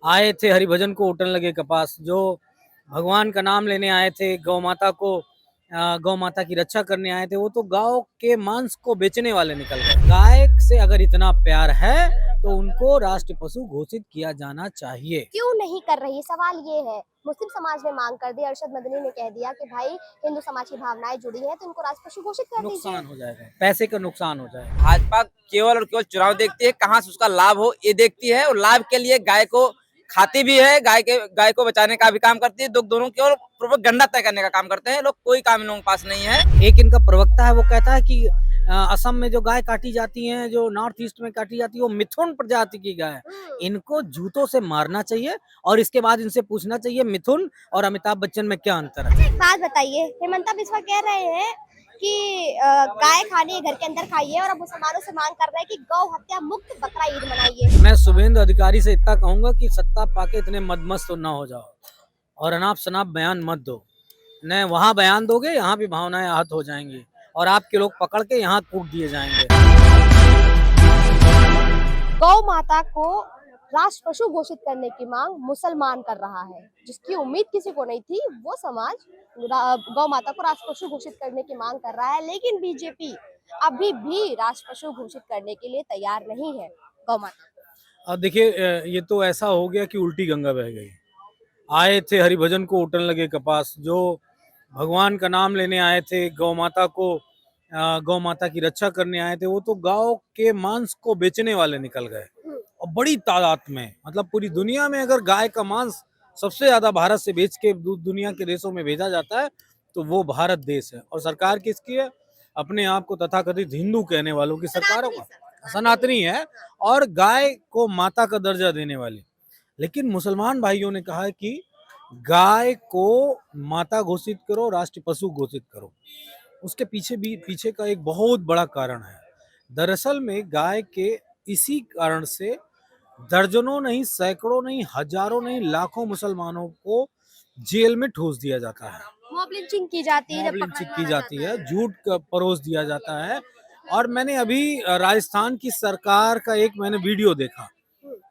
आए थे हरिभजन को उठन लगे कपास, जो भगवान का नाम लेने आए थे, गौ माता को गौ माता की रक्षा करने आए थे, वो तो गाय के मांस को बेचने वाले निकल गए। गाय से अगर इतना प्यार है तो उनको राष्ट्र पशु घोषित किया जाना चाहिए। क्यों नहीं कर रही, सवाल ये है। मुस्लिम समाज ने मांग कर दी, अरशद मदनी ने कह दिया कि भाई हिंदू समाज की भावनाएं जुड़ी हैं तो इनको राष्ट्र पशु घोषित कर दीजिए। नुकसान हो जाएगा, पैसे का नुकसान हो जाएगा। भाजपा केवल और केवल चुनाव देखती है, कहाँ से उसका लाभ हो ये देखती है, और लाभ के लिए गाय को खाती भी है, गाय को बचाने का भी काम करती है। दोनों केवल प्रोपेगेंडा तय करने का काम करते हैं। लोग कोई काम इन लोगों के पास नहीं है। एक इनका प्रवक्ता है, वो कहता है कि असम में जो गाय काटी जाती हैं, जो नॉर्थ ईस्ट में काटी जाती है, वो मिथुन प्रजाति की गाय है। इनको जूतों से मारना चाहिए और इसके बाद इनसे पूछना चाहिए मिथुन और अमिताभ बच्चन में क्या अंतर है। एक बात बताइए, हेमंता बिस्वा कह रहे हैं कि गाय खानी है घर के अंदर खाइए, और अब मुसलमानों से मांग कर रहे हैं कि गौ हत्या मुक्त बकरा ईद मनाइए। मैं शुभेंदु अधिकारी से इतना कहूंगा कि सत्ता पाके इतने मदमस्त तो ना हो जाओ और अनाप शनाप बयान मत दो। न वहाँ बयान दोगे, यहाँ भी भावनाएं आहत हो जाएंगी और आपके लोग पकड़ के यहाँ कूट दिए जाएंगे। गौ माता को राष्ट्र पशु घोषित करने की मांग मुसलमान कर रहा है, जिसकी उम्मीद किसी को नहीं थी। वो समाज गौ माता को राष्ट्र पशु घोषित करने की मांग कर रहा है, लेकिन बीजेपी अभी भी राष्ट्र पशु घोषित करने के लिए तैयार नहीं है गौ माता। अब देखिए, ये तो ऐसा हो गया कि उल्टी गंगा बह गई। आए थे हरिभजन को उठन लगे कपास, जो भगवान का नाम लेने आए थे, गौ माता की रक्षा करने आए थे, वो तो गायों के मांस को बेचने वाले निकल गए और बड़ी तादाद में। मतलब पूरी दुनिया में अगर गाय का मांस सबसे ज्यादा भारत से बेच के दुनिया के देशों में भेजा जाता है तो वो भारत देश है। और सरकार किसकी है? अपने आप को तथाकथित हिंदू कहने वालों की सरकारों का, सनातनी है और गाय को माता का दर्जा देने वाली। लेकिन मुसलमान भाइयों ने कहा है कि गाय को माता घोषित करो, राष्ट्रीय पशु घोषित करो। उसके पीछे का एक बहुत बड़ा कारण है। दरअसल में गाय के इसी कारण से दर्जनों नहीं, सैकड़ों नहीं, हजारों नहीं, लाखों मुसलमानों को जेल में ठूस दिया जाता है, मॉब लिंचिंग की जाती है, मॉब लिंचिंग की जाती है, झूठ परोस दिया जाता है। और मैंने अभी राजस्थान की सरकार का एक मैंने वीडियो देखा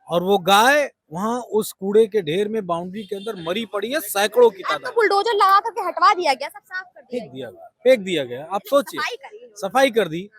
और वो गाय वहां उस कूड़े के ढेर में बाउंड्री के अंदर मरी पड़ी है, सैकड़ों की अब तो तादाद। बुलडोजर लगा करके हटवा दिया गया, सब साफ कर दिया गया। फेंक दिया गया। आप सोचिए, सफाई करी। सफाई कर दी।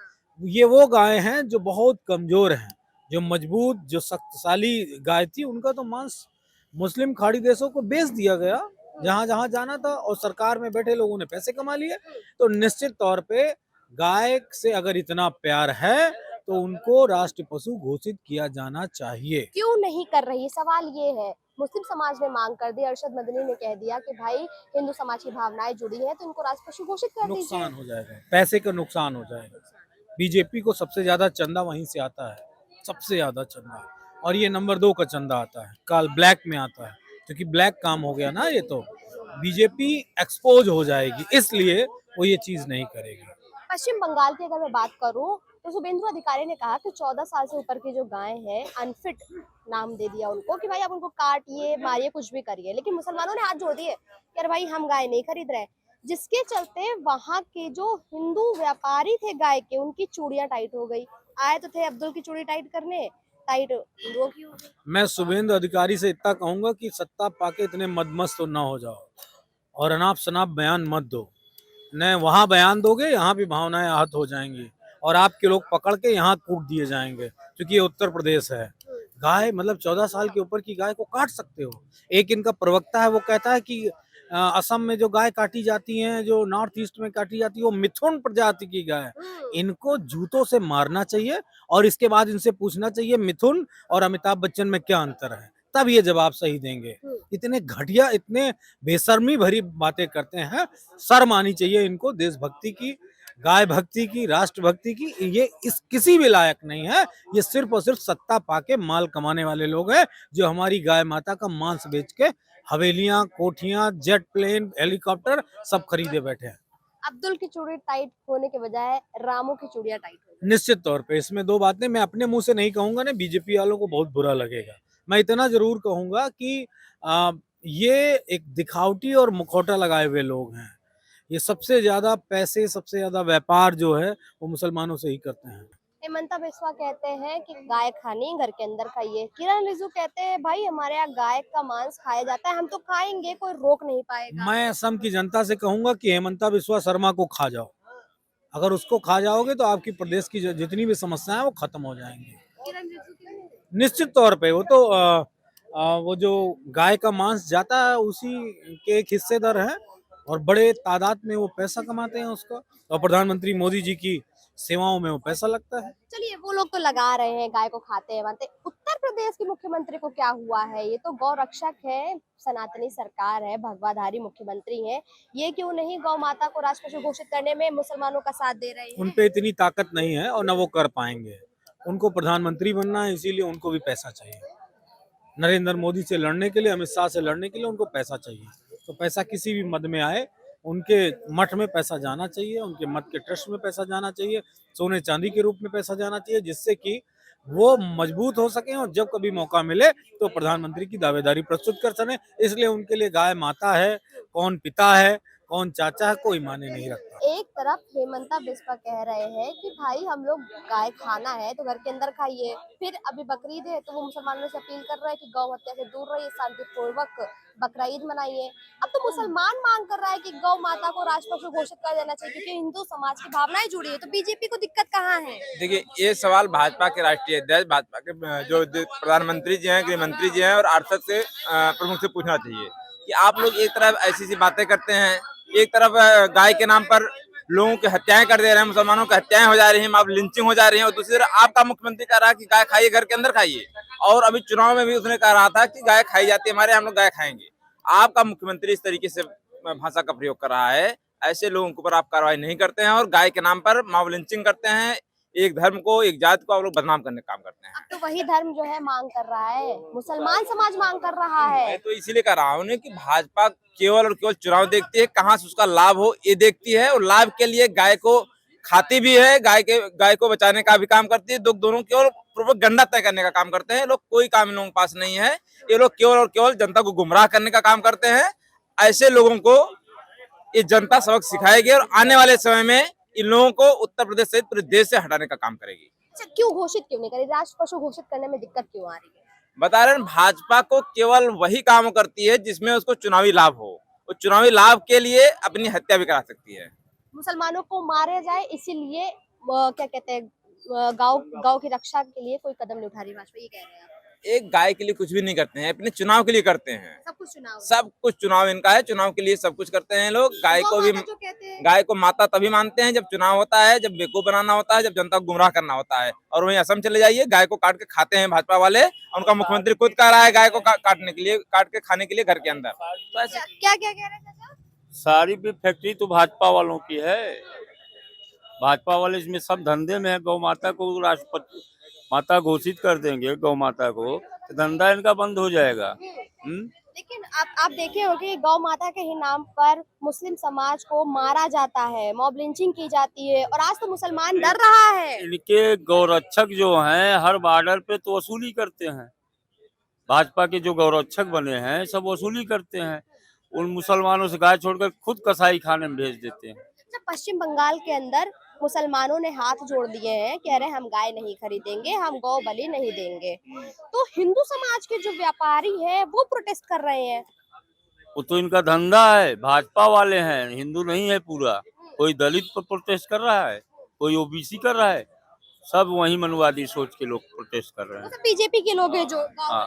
ये वो गाय हैं जो बहुत कमजोर हैं, जो मजबूत, जो शक्तिशाली गाय थी, उनका तो मांस मुस्लिम खाड़ी देशों को बेच दिया गया, जहां जहां जाना था, और सरकार में बैठे लोगों ने पैसे कमा लिए। तो निश्चित तौर पे गाय से अगर इतना प्यार है तो उनको राष्ट्रीय पशु घोषित किया जाना चाहिए। क्यों नहीं कर रही, सवाल ये है। मुस्लिम समाज ने मांग कर दी, अरशद मदनी ने कह दिया कि भाई हिंदू समाज की भावनाएं जुड़ी हैं तो इनको राष्ट्र पशु घोषित कर दीजिए। नुकसान हो जाएगा, पैसे का नुकसान हो जाएगा। बीजेपी को सबसे ज्यादा चंदा वहीं से आता है, सबसे ज्यादा चंदा, और ये नंबर 2 का चंदा आता है, काल ब्लैक में आता है, क्योंकि ब्लैक काम हो गया ना। ये तो बीजेपी एक्सपोज हो जाएगी, इसलिए वो ये चीज नहीं करेगी। पश्चिम बंगाल की अगर मैं बात करूं तो शुभेंदु अधिकारी ने कहा कि 14 साल से ऊपर की जो गायें हैं, अनफिट नाम दे दिया उनको कि भाई आप उनको काटिए, मारिए, कुछ भी करिए। लेकिन मुसलमानों ने हाथ जोड़ दिए कि अरे भाई हम गाय नहीं खरीद रहे, जिसके चलते वहां के जो हिंदू व्यापारी थे गाय के, उनकी चूड़ियां टाइट हो गई। आए तो थे अब्दुल की चूड़ी टाइट करने, टाइट हिंदुओं की हो गई। मैं शुभेंदु अधिकारी से इतना कहूंगा कि सत्ता पाके इतने मदमस्त तो ना हो जाओ और अनाप शनाप बयान मत दो। न वहाँ बयान दोगे, यहाँ भी भावनाएं आहत हो जाएंगी और आपके लोग पकड़ के यहाँ कूट दिए जाएंगे, क्योंकि ये उत्तर प्रदेश है। गाय मतलब 14 साल के ऊपर की गाय को काट सकते हो। एक इनका प्रवक्ता है, वो कहता है कि असम में जो गाय काटी जाती हैं, जो नॉर्थ ईस्ट में काटी जाती है, वो मिथुन प्रजाति की गाय है। इनको जूतों से मारना चाहिए और इसके बाद इनसे पूछना चाहिए मिथुन और अमिताभ बच्चन में क्या अंतर है, तब ये जवाब सही देंगे। इतने घटिया, इतने बेशर्मी भरी बातें करते हैं। शर्म आनी चाहिए इनको, देशभक्ति की, गाय भक्ति की, राष्ट्रभक्ति की। ये इस किसी भी लायक नहीं है। ये सिर्फ और सिर्फ सत्ता पाके माल कमाने वाले लोग हैं, जो हमारी गाय माता का मांस बेच के हवेलियां, कोठियां, जेट प्लेन, हेलीकॉप्टर सब खरीदे बैठे हैं। अब्दुल की चूड़ी टाइट होने के बजाय रामू की चूड़ियां टाइट हो गई। निश्चित तौर पे इसमें दो बातें मैं अपने मुंह से नहीं कहूंगा ना, बीजेपी वालों को बहुत बुरा लगेगा। मैं इतना जरूर कहूंगा कि ये एक दिखावटी और मुखौटा लगाए हुए लोग हैं। ये सबसे ज्यादा पैसे, सबसे ज्यादा व्यापार जो है वो मुसलमानों से ही करते हैं। हेमंता बिस्वा कहते हैं कि गाय खानी घर के अंदर खाइए। किरण रिजिजू कहते हैं भाई हमारे यहाँ गाय का मांस खाया जाता है, हम तो खाएंगे, कोई रोक नहीं पाएगा। मैं असम की जनता से कहूंगा कि हेमंता बिस्वा शर्मा को खा जाओ। अगर उसको खा जाओगे तो आपकी प्रदेश की जितनी भी समस्याएं हैं वो खत्म हो जाएंगी किरण रिजिजू क्यों नहीं? निश्चित तौर पे। वो तो वो जो गाय का मांस जाता है उसी के एक हिस्सेदार हैं और बड़े तादाद में वो पैसा कमाते हैं उसका, और प्रधानमंत्री मोदी जी की सेवाओं में वो पैसा लगता है। चलिए वो लोग तो लगा रहे हैं गाय को खाते हैं मानते। उत्तर प्रदेश के मुख्यमंत्री को क्या हुआ है? ये तो गौ रक्षक है, सनातनी सरकार है, भगवाधारी मुख्यमंत्री है, ये क्यों नहीं गौ माता को राजपशु घोषित करने में मुसलमानों का साथ दे रहे हैं? उनपे इतनी ताकत नहीं है और न वो कर पाएंगे। उनको प्रधानमंत्री बनना है, इसीलिए उनको भी पैसा चाहिए। नरेंद्र मोदी से लड़ने के लिए, अमित शाह से लड़ने के लिए उनको पैसा चाहिए। तो पैसा किसी भी मद में आए, उनके मठ में पैसा जाना चाहिए, उनके मठ के ट्रस्ट में पैसा जाना चाहिए, सोने चांदी के रूप में पैसा जाना चाहिए, जिससे कि वो मजबूत हो सके और जब कभी मौका मिले तो प्रधानमंत्री की दावेदारी प्रस्तुत कर सकें। इसलिए उनके लिए गाय माता है, कौन पिता है, कौन चाचा है, कोई मायने नहीं रखता। एक तरफ हेमंता बिस्वा कह रहे हैं कि भाई हम लोग गाय खाना है तो घर के अंदर खाइए, फिर अभी बकरीद है तो वो मुसलमानों से अपील कर रहे हैं कि गौ हत्या से दूर रहिए, शांतिपूर्वक बकरा ईद मनाइए। अब तो मुसलमान मांग कर रहा है कि गौ माता को राजपशु घोषित कर देना चाहिए क्योंकि हिंदू समाज की भावनाएं जुड़ी है, तो बीजेपी को दिक्कत कहाँ है? देखिए, ये सवाल भाजपा के राष्ट्रीय अध्यक्ष, भाजपा के जो प्रधानमंत्री जी हैं, गृह मंत्री जी हैं और आर्थिक से प्रमुख से पूछना चाहिए कि आप लोग एक तरफ ऐसी सी बातें करते हैं, एक तरफ गाय के नाम पर लोगों की हत्याएं कर दे रहे हैं, मुसलमानों की हत्याएं हो जा रही हैं, अब लिंचिंग हो जा रही है, और दूसरी तरफ आपका मुख्यमंत्री कह रहा है कि गाय खाइए, घर के अंदर खाइए। और अभी चुनाव में भी उसने कह रहा था कि गाय खाई जाती है, हमारे हम लोग गाय खाएंगे। आपका मुख्यमंत्री इस तरीके से भाषा का प्रयोग कर रहा है, ऐसे लोगों के ऊपर आप कार्रवाई नहीं करते हैं और गाय के नाम पर मॉब लिंचिंग करते हैं। एक धर्म को, एक जाति को आप लोग बदनाम करने का काम करते हैं। अब तो वही धर्म जो है मांग कर रहा है, मुसलमान समाज मांग कर रहा है। मैं तो इसीलिए कह रहा हूँ कि भाजपा केवल और केवल चुनाव देखती है, कहाँ से उसका लाभ हो ये देखती है, और लाभ के लिए गाय को खाती भी है, गाय को बचाने का भी काम करती है। दोनों केवल प्रोपेगेंडा तय करने का काम करते हैं। लोग कोई काम इन लोगों के पास नहीं है, ये लोग केवल और केवल जनता को गुमराह करने का काम करते हैं। ऐसे लोगों को ये जनता सबक सिखाएगी और आने वाले समय में इन लोगों को उत्तर प्रदेश सहित पूरे देश से हटाने का काम करेगी। अच्छा, क्यों घोषित क्यों नहीं करी? राजपशु घोषित करने में दिक्कत क्यों आ रही है? बता रहे हैं, भाजपा को केवल वही काम करती है जिसमें उसको चुनावी लाभ हो, और चुनावी लाभ के लिए अपनी हत्या भी करा सकती है। मुसलमानों को मारा जाए इसीलिए क्या कहते हैं गांव की रक्षा के लिए कोई कदम नहीं उठा रही भाजपा, ये कह रहे हैं आप? एक गाय के लिए कुछ भी नहीं करते हैं, अपने चुनाव के लिए करते हैं। सब कुछ चुनाव है। सब कुछ चुनाव इनका है, चुनाव के लिए सब कुछ करते हैं लोग। गाय को भी, जो कहते हैं गाय को माता तभी मानते हैं जब चुनाव होता है, जब बेवकूफ बनाना होता है, जब जनता को गुमराह करना होता है। और वहीं असम चले जाइए, गाय को काट के खाते हैं भाजपा वाले। उनका मुख्यमंत्री खुद कह रहा है गाय को काटने के लिए, काट के खाने के लिए घर के अंदर। तो ऐसे क्या क्या कह रहे हैं चाचा? सारी भी फैक्ट्री तो भाजपा वालों की है। भाजपा वाले इसमें सब धंधे में है। गौ माता को राष्ट्रपति माता घोषित कर देंगे, गौ माता को, तो धंधा इनका बंद हो जाएगा। लेकिन आप देखे होंगे गौ माता के ही नाम पर मुस्लिम समाज को मारा जाता है, मॉब लिंचिंग की जाती है, और आज तो मुसलमान डर रहा है। इनके गौरक्षक जो हैं हर बॉर्डर पे तो वसूली करते हैं। भाजपा के जो गौरक्षक बने हैं सब वसूली करते हैं। उन मुसलमानों से गाय छोड़कर खुद कसाई खाने में भेज देते हैं। जब पश्चिम बंगाल के अंदर मुसलमानों ने हाथ जोड़ दिए हैं, कह रहे हैं हम गाय नहीं खरीदेंगे, हम गौ बलि नहीं देंगे, तो हिंदू समाज के जो व्यापारी हैं वो प्रोटेस्ट कर रहे हैं। वो तो इनका धंधा है, भाजपा वाले हैं, हिंदू नहीं है पूरा। कोई दलित पर प्रोटेस्ट कर रहा है, कोई ओबीसी कर रहा है, सब वही मनवादी सोच के लोग प्रोटेस्ट कर रहे हैं। तो बीजेपी के लोग हैं हाँ,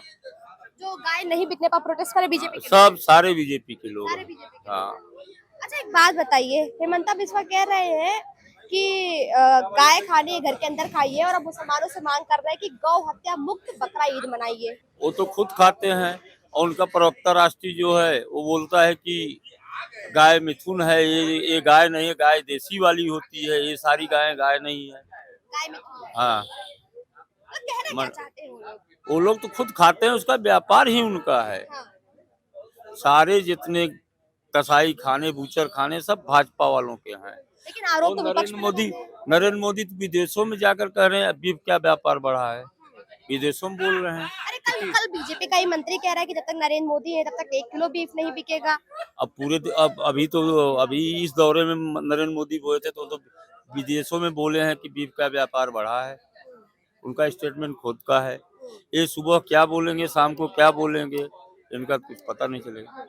जो गाय नहीं बिकने पर प्रोटेस्ट करे, बीजेपी के सब सारे बीजेपी के लोग सारे हैं। बीजेपी के हाँ। लोग। अच्छा, एक बात बताइए, हेमंता बिस्वा कह रहे हैं कि गाय खानी है घर के अंदर खाइए, और अब मुसलमानों से मांग कर रहे हैं कि गौ हत्या मुक्त बकरा ईद मनाइए। वो तो खुद खाते हैं, और उनका प्रवक्ता राष्ट्रीय जो है वो बोलता है कि गाय मिथुन है, ये गाय नहीं है, गाय देसी वाली होती है, ये सारी गाय नहीं है। गाय में तो हाँ, कहना क्या चाहते हैं वो लोग? वो लोग तो खुद खाते हैं, उसका व्यापार ही उनका है। हाँ। सारे जितने कसाई खाने, बूचर खाने सब भाजपा वालों के हैं। लेकिन आरोप तो विपक्ष पे लगाते हैं। नरेंद्र मोदी तो विदेशों में जाकर कह रहे हैं अभी क्या व्यापार बढ़ा है, विदेशों में बोल रहे हैं। अरे कल बीजेपी का ही मंत्री कह रहा है कि जब तक नरेंद्र मोदी है तब तक 1 किलो बीफ नहीं बिकेगा। अब अभी इस दौरे में नरेंद्र मोदी बोले थे तो विदेशों में बोले हैं कि बीफ का व्यापार बढ़ा है। उनका स्टेटमेंट खुद का है। ये सुबह क्या बोलेंगे, शाम को क्या बोलेंगे, इनका कुछ पता नहीं चलेगा।